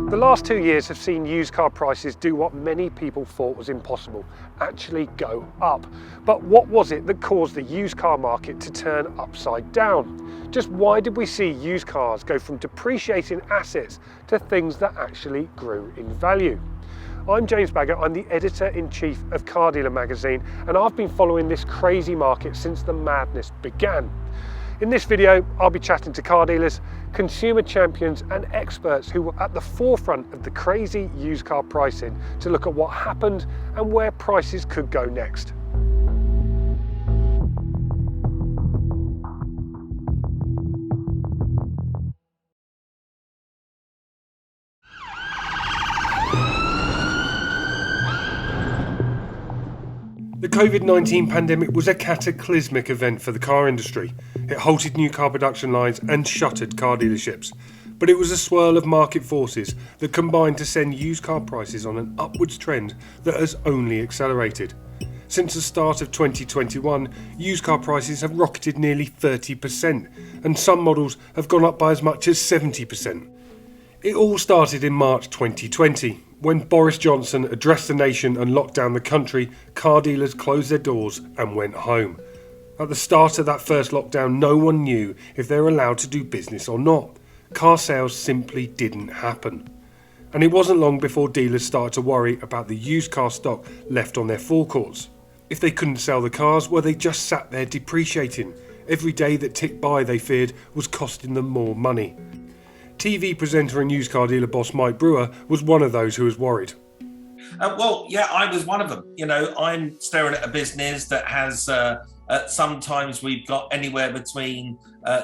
The last 2 years have seen used car prices do what many people thought was impossible, actually go up. But what was it that caused the used car market to turn upside down? Just why did we see used cars go from depreciating assets to things that actually grew in value? I'm James Baggett, I'm the editor-in-chief of Car Dealer magazine, and I've been following this crazy market since the madness began. In this video, I'll be chatting to car dealers, consumer champions and experts who were at the forefront of the crazy used car pricing to look at what happened and where prices could go next. The COVID-19 pandemic was a cataclysmic event for the car industry. It halted new car production lines and shuttered car dealerships. But it was a swirl of market forces that combined to send used car prices on an upwards trend that has only accelerated. Since the start of 2021, used car prices have rocketed nearly 30%, and some models have gone up by as much as 70%. It all started in March 2020. When Boris Johnson addressed the nation and locked down the country, car dealers closed their doors and went home. At the start of that first lockdown, no one knew if they were allowed to do business or not. Car sales simply didn't happen. And it wasn't long before dealers started to worry about the used car stock left on their forecourts. If they couldn't sell the cars, well, they just sat there depreciating. Every day that ticked by, they feared, was costing them more money. TV presenter and used car dealer boss Mike Brewer was one of those who was worried. I was one of them. I'm staring at a business that has, sometimes we've got anywhere between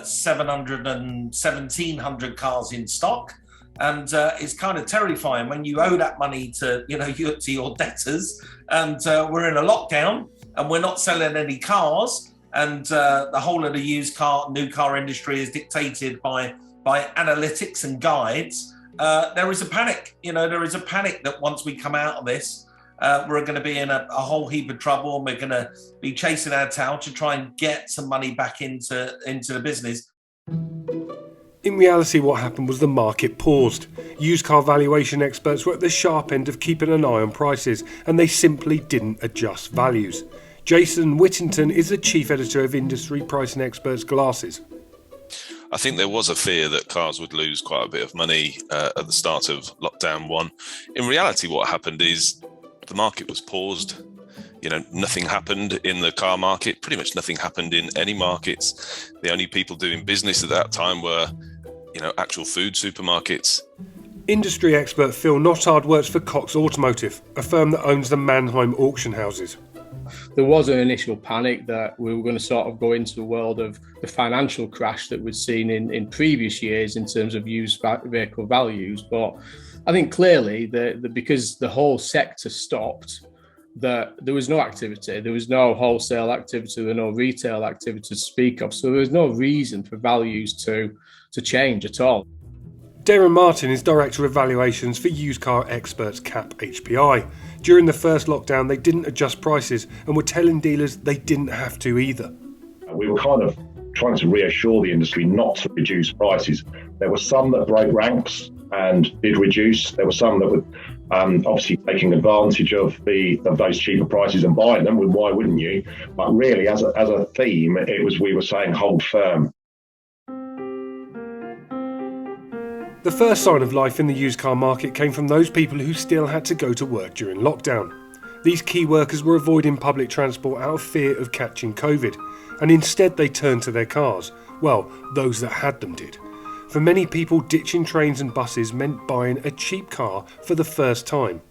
700 and 1,700 cars in stock. And it's kind of terrifying when you owe that money to your debtors, and we're in a lockdown and we're not selling any cars. And the whole of the new car industry is dictated by analytics and guides. There is a panic. There is a panic that once we come out of this, we're going to be in a whole heap of trouble, and we're going to be chasing our tail to try and get some money back into the business. In reality, what happened was the market paused. Used car valuation experts were at the sharp end of keeping an eye on prices, and they simply didn't adjust values. Jason Whittington is the chief editor of industry pricing experts Glasses. I think there was a fear that cars would lose quite a bit of money at the start of lockdown 1. In reality, what happened is the market was paused. Nothing happened in the car market. Pretty much nothing happened in any markets. The only people doing business at that time were, actual food supermarkets. Industry expert Phil Nottard works for Cox Automotive, a firm that owns the Mannheim auction houses. There was an initial panic that we were going to sort of go into the world of the financial crash that we'd seen in previous years in terms of used vehicle values. But I think clearly that because the whole sector stopped, that there was no activity, there was no wholesale activity, there was no retail activity to speak of. So there was no reason for values to change at all. Darren Martin is Director of Valuations for used car experts CAP HPI. During the first lockdown, they didn't adjust prices and were telling dealers they didn't have to either. We were kind of trying to reassure the industry not to reduce prices. There were some that broke ranks and did reduce. There were some that were obviously taking advantage of those cheaper prices and buying them. Why wouldn't you? But really, as a theme, we were saying hold firm. The first sign of life in the used car market came from those people who still had to go to work during lockdown. These key workers were avoiding public transport out of fear of catching COVID, and instead they turned to their cars. Well, those that had them did. For many people, ditching trains and buses meant buying a cheap car for the first time.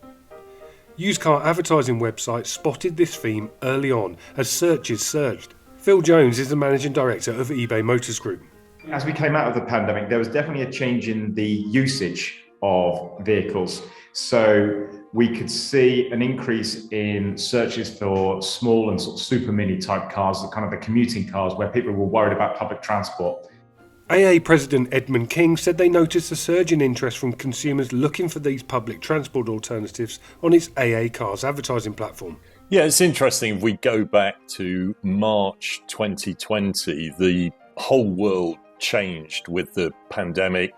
Used car advertising websites spotted this theme early on as searches surged. Phil Jones is the managing director of eBay Motors Group. As we came out of the pandemic, there was definitely a change in the usage of vehicles. So we could see an increase in searches for small and sort of super mini type cars, the kind of the commuting cars where people were worried about public transport. AA President Edmund King said they noticed a surge in interest from consumers looking for these public transport alternatives on its AA Cars advertising platform. Yeah, it's interesting. If we go back to March 2020, the whole world changed with the pandemic.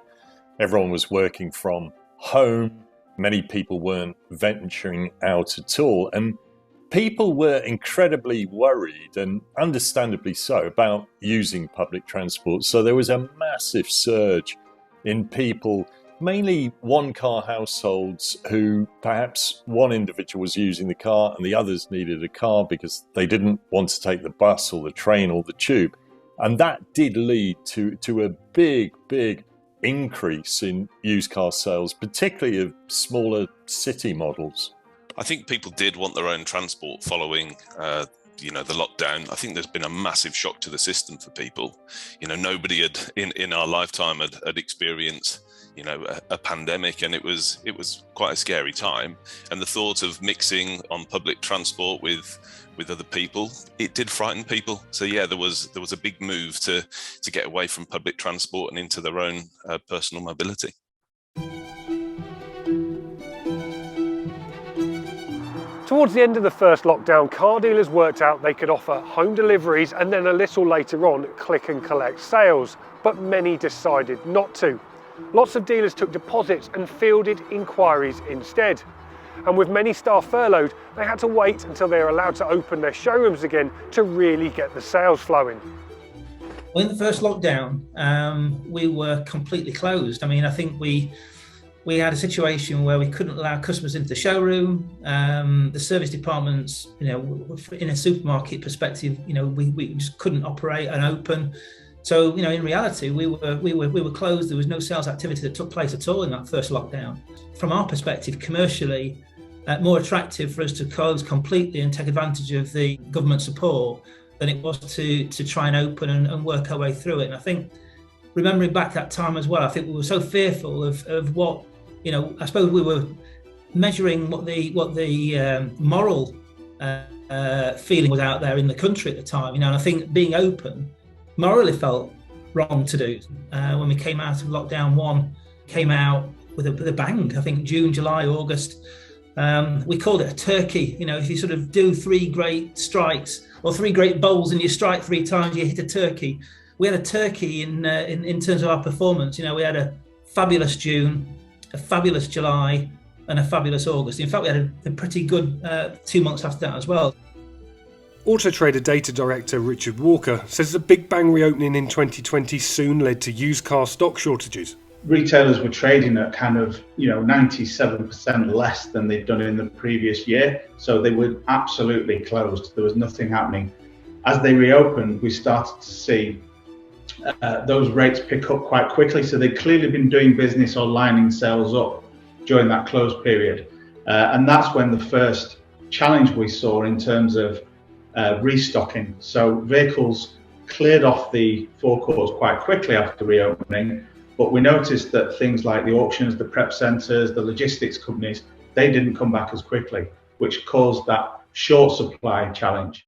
Everyone was working from home. Many people weren't venturing out at all. And people were incredibly worried, and understandably so, about using public transport. So there was a massive surge in people, mainly one-car households, who perhaps one individual was using the car and the others needed a car because they didn't want to take the bus or the train or the tube. And that did lead to a big increase in used car sales, particularly of smaller city models. I think people did want their own transport following the lockdown. I think there's been a massive shock to the system for people. Nobody had in our lifetime had experienced a pandemic, and it was quite a scary time. And the thought of mixing on public transport with other people, it did frighten people. So yeah, there was a big move to get away from public transport and into their own personal mobility. Towards the end of the first lockdown, car dealers worked out they could offer home deliveries and then a little later on, click and collect sales. But many decided not to. Lots of dealers took deposits and fielded inquiries instead. And with many staff furloughed, they had to wait until they were allowed to open their showrooms again to really get the sales flowing. Well, in the first lockdown, we were completely closed. I think we had a situation where we couldn't allow customers into the showroom. The service departments, in a supermarket perspective, we just couldn't operate and open. So, in reality, we were closed. There was no sales activity that took place at all in that first lockdown. From our perspective, commercially, more attractive for us to close completely and take advantage of the government support than it was to try and open and work our way through it. And I think, remembering back that time as well, I think we were so fearful of what, I suppose we were measuring what the moral feeling was out there in the country at the time, and I think being open morally felt wrong to do. When we came out of lockdown 1, came out with a bang. I think June, July, August, we called it a turkey. If you sort of do 3 great strikes or 3 great bowls and you strike 3 times, you hit a turkey. We had a turkey in terms of our performance. We had a fabulous June, a fabulous July, and a fabulous August. In fact, we had a pretty good 2 months after that as well. Auto Trader Data Director Richard Walker says the Big Bang reopening in 2020 soon led to used car stock shortages. Retailers were trading at kind of 97% less than they'd done in the previous year, so they were absolutely closed. There was nothing happening. As they reopened, we started to see those rates pick up quite quickly. So they'd clearly been doing business or lining sales up during that closed period, and that's when the first challenge we saw in terms of restocking. So vehicles cleared off the forecourts quite quickly after reopening, but we noticed that things like the auctions, the prep centres, the logistics companies, they didn't come back as quickly, which caused that short supply challenge.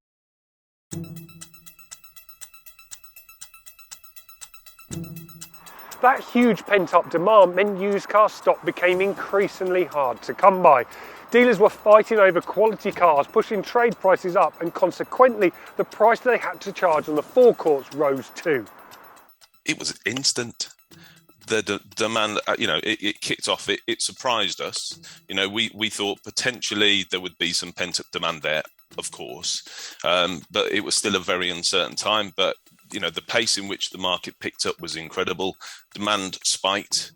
That huge pent-up demand meant used car stock became increasingly hard to come by. Dealers were fighting over quality cars, pushing trade prices up, and consequently, the price they had to charge on the forecourts rose too. It was instant. The demand, it kicked off. It surprised us. We thought potentially there would be some pent-up demand there, of course, but it was still a very uncertain time. But the pace in which the market picked up was incredible. Demand spiked.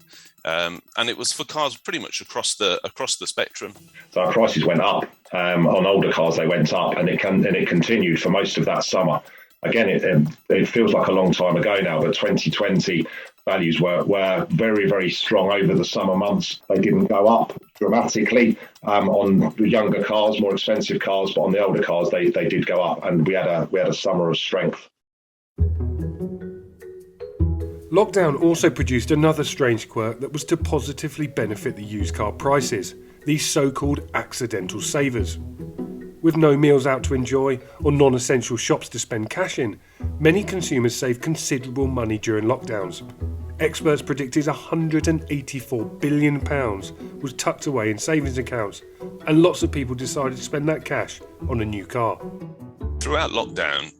And it was for cars pretty much across the spectrum. So our prices went up. On older cars, they went up, and it continued for most of that summer. Again, it feels like a long time ago now, but 2020 values were very, very strong over the summer months. They didn't go up dramatically on the younger cars, more expensive cars, but on the older cars, they did go up, and we had a summer of strength. Lockdown also produced another strange quirk that was to positively benefit the used car prices, these so-called accidental savers. With no meals out to enjoy or non-essential shops to spend cash in, many consumers saved considerable money during lockdowns. Experts predicted £184 billion was tucked away in savings accounts, and lots of people decided to spend that cash on a new car. Throughout lockdown,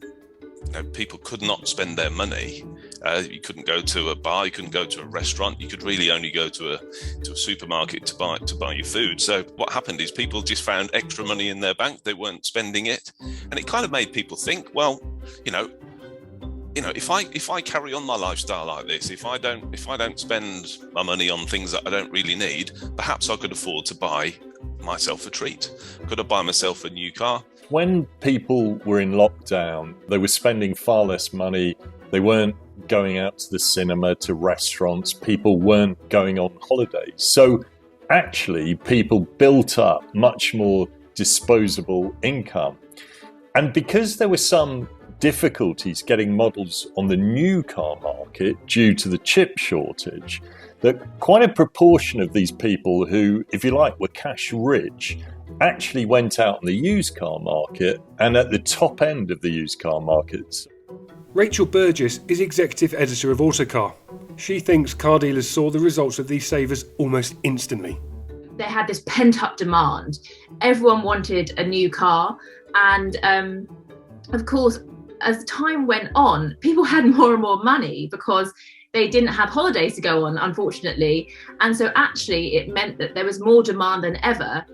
people could not spend their money, You couldn't go to a bar, you couldn't go to a restaurant, you could really only go to a supermarket to buy your food. So what happened is people just found extra money in their bank, they weren't spending it, and it kind of made people think, well, if I carry on my lifestyle like this, if I don't spend my money on things that I don't really need, perhaps I could afford to buy myself a treat. Could I buy myself a new car? When people were in lockdown, they were spending far less money. They weren't going out to the cinema, to restaurants. People weren't going on holidays. So actually, people built up much more disposable income. And because there were some difficulties getting models on the new car market due to the chip shortage, that quite a proportion of these people who, if you like, were cash rich actually went out in the used car market and at the top end of the used car markets. Rachel Burgess is executive editor of Autocar. She thinks car dealers saw the results of these savers almost instantly. They had this pent-up demand. Everyone wanted a new car, and of course, as time went on, people had more and more money because they didn't have holidays to go on, unfortunately. And so actually it meant that there was more demand than ever.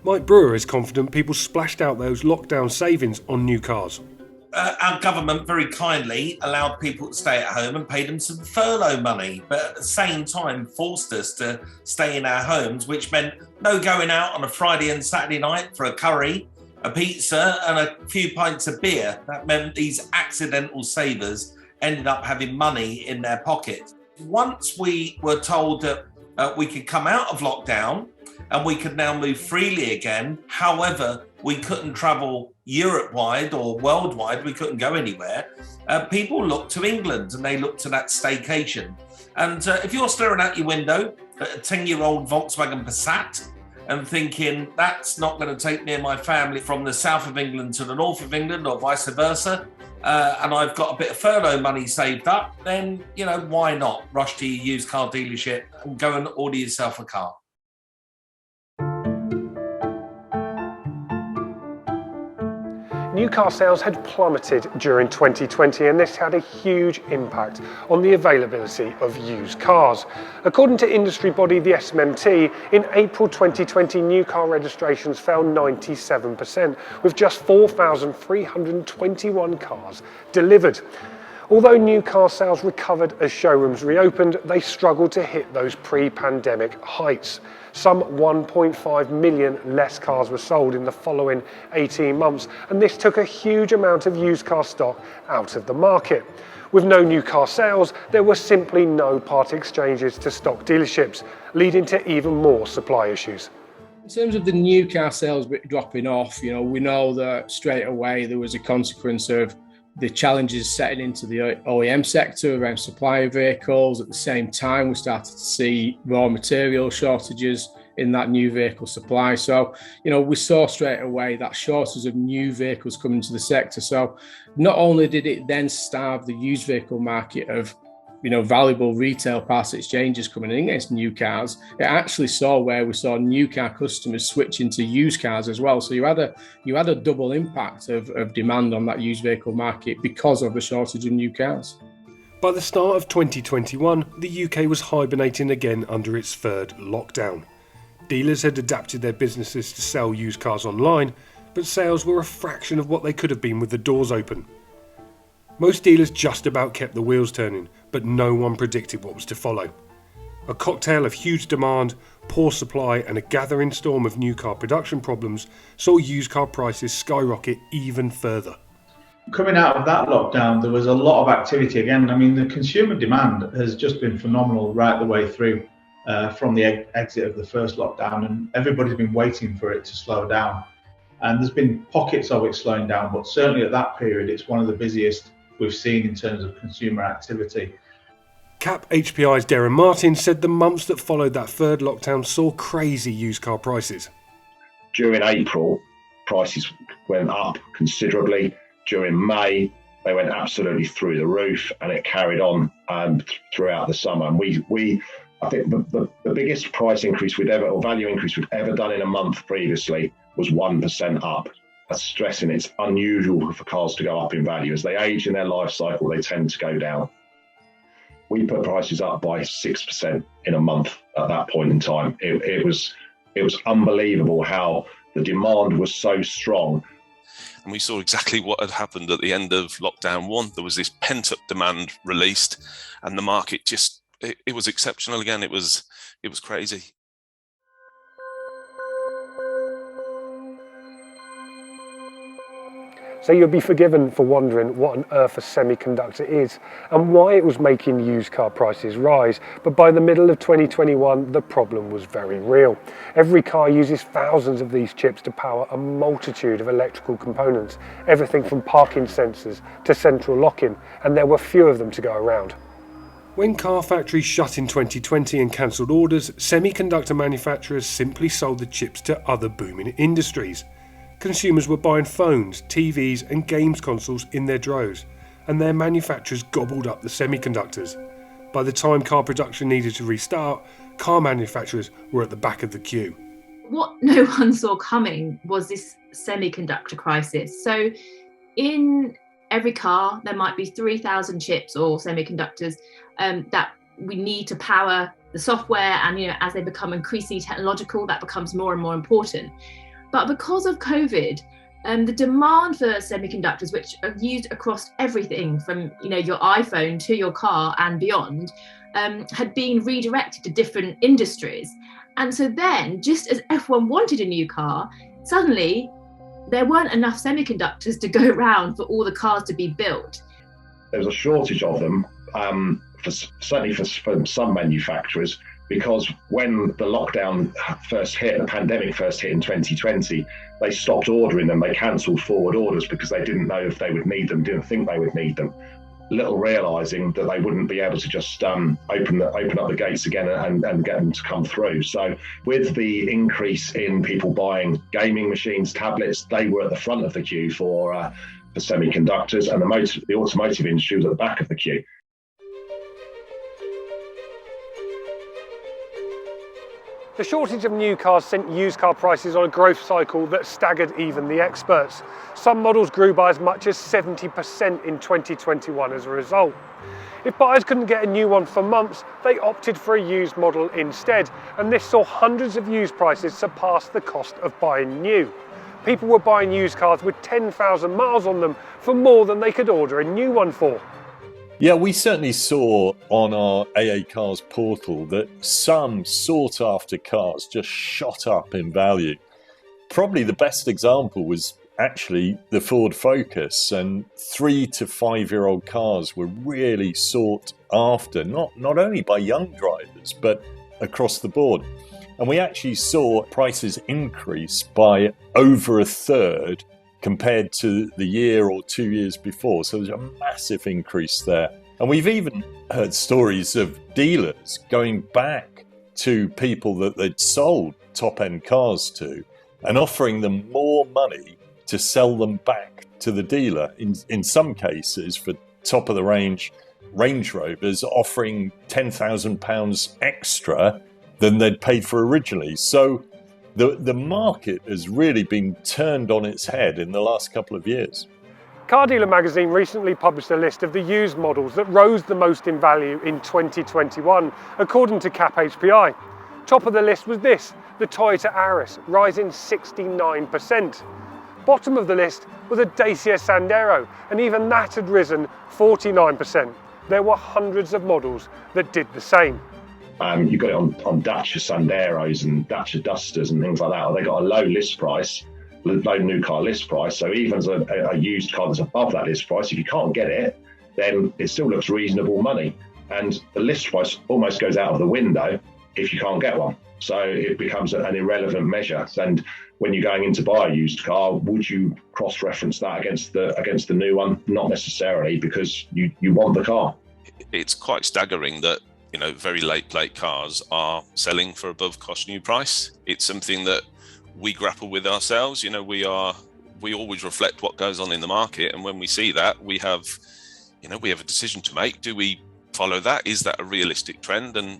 Mike Brewer is confident people splashed out those lockdown savings on new cars. Our government very kindly allowed people to stay at home and paid them some furlough money, but at the same time forced us to stay in our homes, which meant no going out on a Friday and Saturday night for a curry, a pizza and a few pints of beer. That meant these accidental savers ended up having money in their pocket. Once we were told that we could come out of lockdown and we could now move freely again, however, we couldn't travel Europe-wide or worldwide, we couldn't go anywhere, people looked to England and they looked to that staycation. And if you're staring out your window at a 10-year-old Volkswagen Passat and thinking, that's not going to take me and my family from the south of England to the north of England or vice versa, and I've got a bit of furlough money saved up, then, why not rush to your used car dealership and go and order yourself a car? New car sales had plummeted during 2020, and this had a huge impact on the availability of used cars. According to industry body the SMMT, in April 2020 new car registrations fell 97%, with just 4,321 cars delivered. Although new car sales recovered as showrooms reopened, they struggled to hit those pre-pandemic heights. Some 1.5 million less cars were sold in the following 18 months, and this took a huge amount of used car stock out of the market. With no new car sales, there were simply no part exchanges to stock dealerships, leading to even more supply issues. In terms of the new car sales dropping off, we know that straight away there was a consequence of the challenges setting into the OEM sector around supply of vehicles. At the same time, we started to see raw material shortages in that new vehicle supply. So, we saw straight away that shortage of new vehicles coming to the sector. So not only did it then starve the used vehicle market of valuable retail parts exchanges coming in against new cars, it actually saw where we saw new car customers switching to used cars as well. So you had a double impact of demand on that used vehicle market because of the shortage of new cars. By the start of 2021, the UK was hibernating again under its third lockdown. Dealers had adapted their businesses to sell used cars online, but sales were a fraction of what they could have been with the doors open. Most dealers just about kept the wheels turning, but no one predicted what was to follow. A cocktail of huge demand, poor supply and a gathering storm of new car production problems saw used car prices skyrocket even further. Coming out of that lockdown, there was a lot of activity again. I mean, the consumer demand has just been phenomenal right the way through from the exit of the first lockdown, and everybody's been waiting for it to slow down. And there's been pockets of it slowing down, but certainly at that period, it's one of the busiest we've seen in terms of consumer activity. CAP HPI's Darren Martin said the months that followed that third lockdown saw crazy used car prices. During April, prices went up considerably. During May, they went absolutely through the roof, and it carried on throughout the summer. And I think the biggest price increase value increase we've ever done in a month previously was 1% up. That's stressing it's unusual for cars to go up in value. As they age in their life cycle, they tend to go down. we put prices up by 6% in a month at that point in time. It was unbelievable how the demand was so strong. And we saw exactly what had happened at the end of lockdown 1. There was this pent-up demand released, and the market just, it was exceptional again. It was crazy. So you'll be forgiven for wondering what on earth a semiconductor is and why it was making used car prices rise. But by the middle of 2021, the problem was very real. Every car uses thousands of these chips to power a multitude of electrical components, everything from parking sensors to central locking, and there were few of them to go around. When car factories shut in 2020 and cancelled orders, semiconductor manufacturers simply sold the chips to other booming industries. Consumers were buying phones, TVs and games consoles in their droves, and their manufacturers gobbled up the semiconductors. By the time car production needed to restart, car manufacturers were at the back of the queue. What no one saw coming was this semiconductor crisis. So in every car, there might be 3,000 chips or semiconductors that we need to power the software, and as they become increasingly technological, that becomes more and more important. But because of COVID, the demand for semiconductors, which are used across everything from your iPhone to your car and beyond, had been redirected to different industries. And so then, just as everyone wanted a new car, suddenly there weren't enough semiconductors to go around for all the cars to be built. There was a shortage of them, certainly for some manufacturers, because when the lockdown first hit, the pandemic first hit in 2020, they stopped ordering them. They cancelled forward orders because they didn't know if they would need them, didn't think they would need them, little realising that they wouldn't be able to just open up the gates again and get them to come through. So with the increase in people buying gaming machines, tablets, they were at the front of the queue for semiconductors, and the automotive industry was at the back of the queue. The shortage of new cars sent used car prices on a growth cycle that staggered even the experts. Some models grew by as much as 70% in 2021 as a result. If buyers couldn't get a new one for months, they opted for a used model instead, and this saw hundreds of used prices surpass the cost of buying new. People were buying used cars with 10,000 miles on them for more than they could order a new one for. Yeah, we certainly saw on our AA Cars portal that some sought-after cars just shot up in value. Probably the best example was actually the Ford Focus, and 3 to 5 year old cars were really sought after, not only by young drivers, but across the board. And we actually saw prices increase by over a third compared to the year or 2 years before. So there's a massive increase there. And we've even heard stories of dealers going back to people that they'd sold top-end cars to and offering them more money to sell them back to the dealer. In some cases, for top-of-the-range Range Rovers, offering £10,000 extra than they'd paid for originally. So the market has really been turned on its head in the last couple of years. Car Dealer magazine recently published a list of the used models that rose the most in value in 2021, according to Cap HPI. Top of the list was this, the Toyota Auris, rising 69%. Bottom of the list was a Dacia Sandero, and even that had risen 49%. There were hundreds of models that did the same. You got it on Dacia Sanderos and Dacia Dusters and things like that. They got a low list price, low new car list price. So even as a used car that's above that list price, if you can't get it, then it still looks reasonable money. And the list price almost goes out of the window if you can't get one. So it becomes an irrelevant measure. And when you're going in to buy a used car, would you cross-reference that against the new one? Not necessarily, because you want the car. It's quite staggering that very late plate cars are selling for above cost new price. It's something that we grapple with ourselves. We always reflect what goes on in the market, and when we see that, we have a decision to make. Do we follow that? Is that a realistic trend? And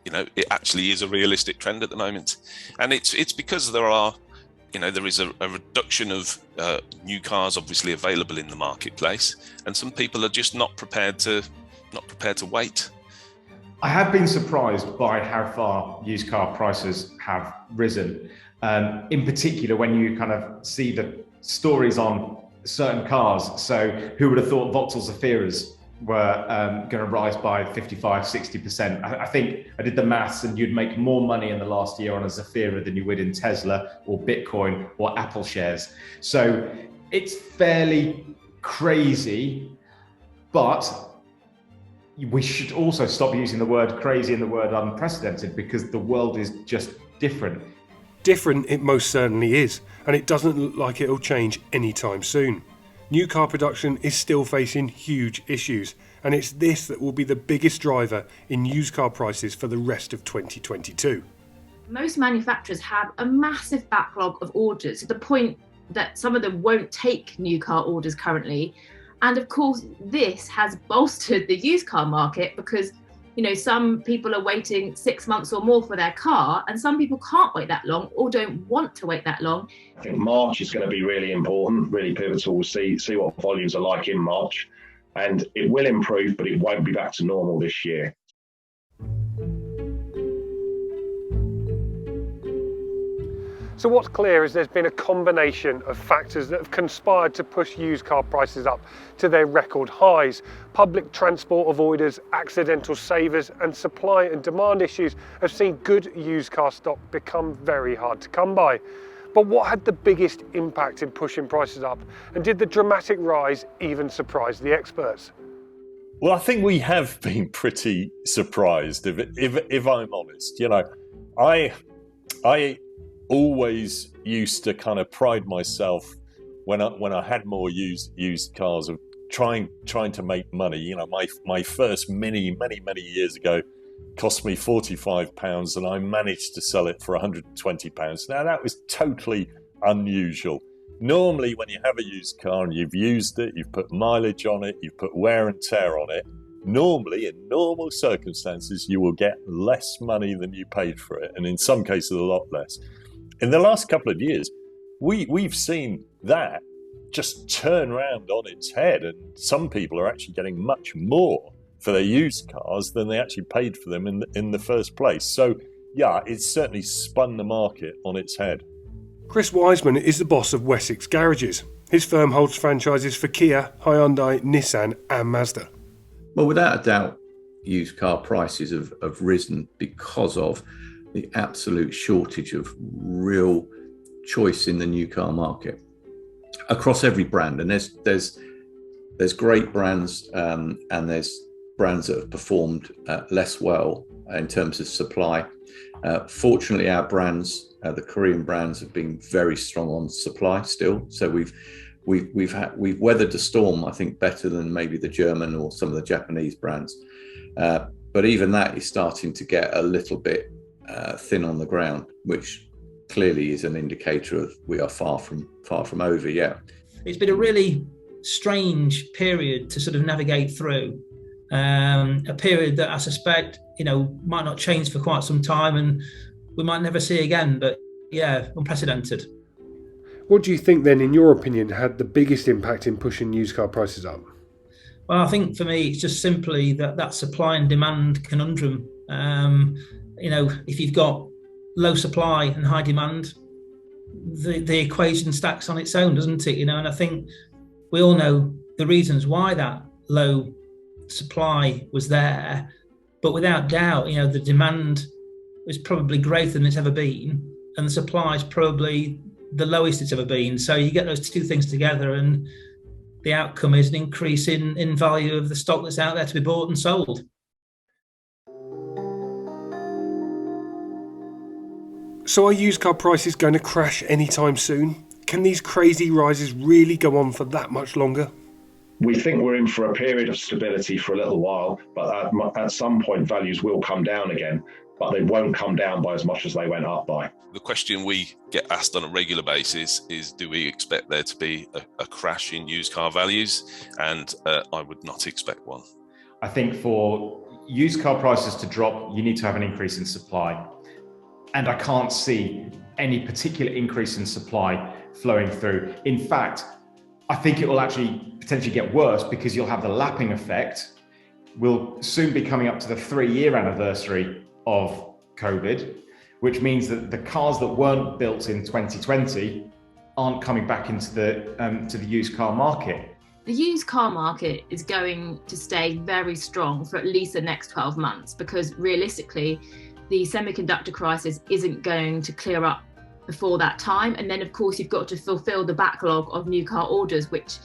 it actually is a realistic trend at the moment, and it's because there is a reduction of new cars obviously available in the marketplace, and some people are just not prepared to wait. I have been surprised by how far used car prices have risen. In particular, when you kind of see the stories on certain cars. So who would have thought Vauxhall Zefiras were going to rise by 55, 60%. I think I did the maths, and you'd make more money in the last year on a Zafira than you would in Tesla or Bitcoin or Apple shares. So it's fairly crazy, but we should also stop using the word crazy and the word unprecedented, because the world is just different. Different it most certainly is, and it doesn't look like it'll change anytime soon. New car production is still facing huge issues, and it's this that will be the biggest driver in used car prices for the rest of 2022. Most manufacturers have a massive backlog of orders, to the point that some of them won't take new car orders currently. And of course, this has bolstered the used car market, because some people are waiting 6 months or more for their car, and some people can't wait that long or don't want to wait that long. I think March is going to be really important, really pivotal. We'll see what volumes are like in March, and it will improve, but it won't be back to normal this year. So what's clear is there's been a combination of factors that have conspired to push used car prices up to their record highs. Public transport avoiders, accidental savers, and supply and demand issues have seen good used car stock become very hard to come by. But what had the biggest impact in pushing prices up, and did the dramatic rise even surprise the experts? Well, I think we have been pretty surprised, if I'm honest. I always used to kind of pride myself when I had more used cars of trying to make money. My first Mini many years ago cost me £45, and I managed to sell it for £120. Now that was totally unusual. Normally, when you have a used car and you've used it, you've put mileage on it, you've put wear and tear on it, normally, in normal circumstances, you will get less money than you paid for it, and in some cases a lot less. In the last couple of years, we've seen that just turn around on its head, and some people are actually getting much more for their used cars than they actually paid for them in the first place. So, yeah, it's certainly spun the market on its head. Chris Wiseman is the boss of Wessex Garages. His firm holds franchises for Kia, Hyundai, Nissan and Mazda. Well, without a doubt, used car prices have risen because of the absolute shortage of real choice in the new car market across every brand. And there's great brands, and there's brands that have performed less well in terms of supply. Fortunately, our brands, the Korean brands, have been very strong on supply still. So we've weathered the storm, I think, better than maybe the German or some of the Japanese brands. But even that is starting to get a little bit thin on the ground, which clearly is an indicator of we are far from over yet. It's been a really strange period to sort of navigate through, a period that I suspect might not change for quite some time, and we might never see again. But yeah, unprecedented. What do you think then, in your opinion, had the biggest impact in pushing used car prices up? Well, I think for me, it's just simply that supply and demand conundrum. If you've got low supply and high demand, the equation stacks on its own, doesn't it? And I think we all know the reasons why that low supply was there, but without doubt, the demand is probably greater than it's ever been, and the supply is probably the lowest it's ever been. So you get those two things together, and the outcome is an increase in value of the stock that's out there to be bought and sold. So are used car prices going to crash anytime soon? Can these crazy rises really go on for that much longer? We think we're in for a period of stability for a little while, but at some point values will come down again, but they won't come down by as much as they went up by. The question we get asked on a regular basis is, do we expect there to be a crash in used car values? And I would not expect one. I think for used car prices to drop, you need to have an increase in supply. And I can't see any particular increase in supply flowing through. In fact, I think it will actually potentially get worse, because you'll have the lapping effect We'll soon be coming up to the 3-year anniversary of COVID, which means that the cars that weren't built in 2020 aren't coming back into the used car market. The used car market is going to stay very strong for at least the next 12 months because realistically, the semiconductor crisis isn't going to clear up before that time. And then, of course, you've got to fulfill the backlog of new car orders, which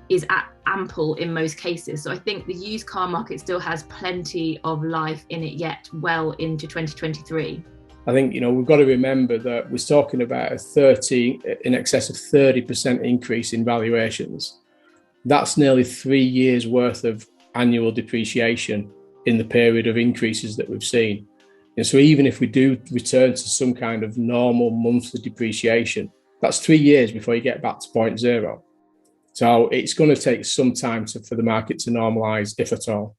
is ample in most cases. So I think the used car market still has plenty of life in it yet, well into 2023. I think, we've got to remember that we're talking about in excess of 30% increase in valuations. That's nearly 3 years worth of annual depreciation in the period of increases that we've seen. And so even if we do return to some kind of normal monthly depreciation, that's 3 years before you get back to point zero. So it's going to take some time for the market to normalise, if at all.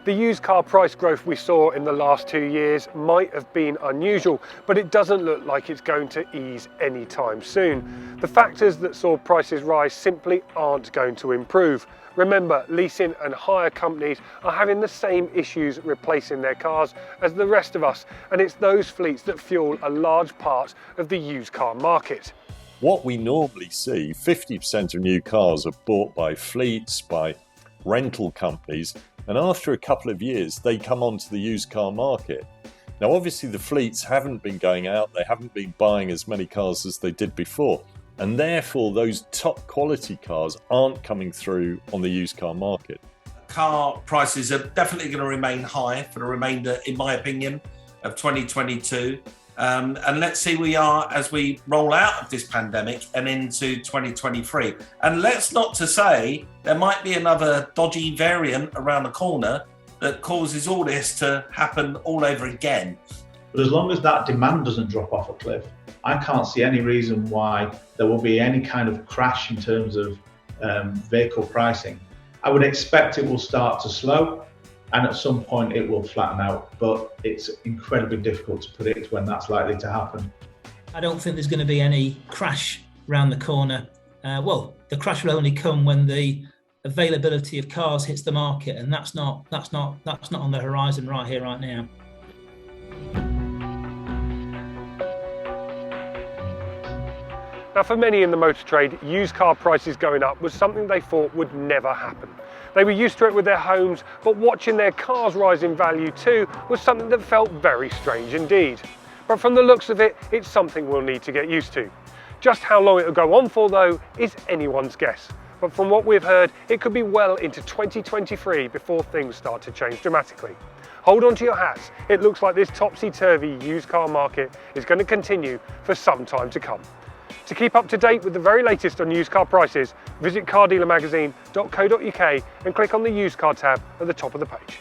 The used car price growth we saw in the last 2 years might have been unusual, but it doesn't look like it's going to ease anytime soon. The factors that saw prices rise simply aren't going to improve. Remember, leasing and hire companies are having the same issues replacing their cars as the rest of us, and it's those fleets that fuel a large part of the used car market. What we normally see, 50% of new cars are bought by fleets, by rental companies, and after a couple of years, they come onto the used car market. Now, obviously, the fleets haven't been going out, they haven't been buying as many cars as they did before. And therefore, those top quality cars aren't coming through on the used car market. Car prices are definitely going to remain high for the remainder, in my opinion, of 2022. And let's see we are as we roll out of this pandemic and into 2023. And let's not to say there might be another dodgy variant around the corner that causes all this to happen all over again. But as long as that demand doesn't drop off a cliff, I can't see any reason why there will be any kind of crash in terms of vehicle pricing. I would expect it will start to slow, and at some point it will flatten out, but it's incredibly difficult to predict when that's likely to happen. I don't think there's going to be any crash around the corner. The crash will only come when the availability of cars hits the market, and that's not on the horizon right here, right now. Now, for many in the motor trade, used car prices going up was something they thought would never happen. They were used to it with their homes, but watching their cars rise in value too was something that felt very strange indeed. But from the looks of it, it's something we'll need to get used to. Just how long it will go on for though is anyone's guess. But from what we've heard, it could be well into 2023 before things start to change dramatically. Hold on to your hats. It looks like this topsy-turvy used car market is going to continue for some time to come. To keep up to date with the very latest on used car prices, visit cardealermagazine.co.uk and click on the used car tab at the top of the page.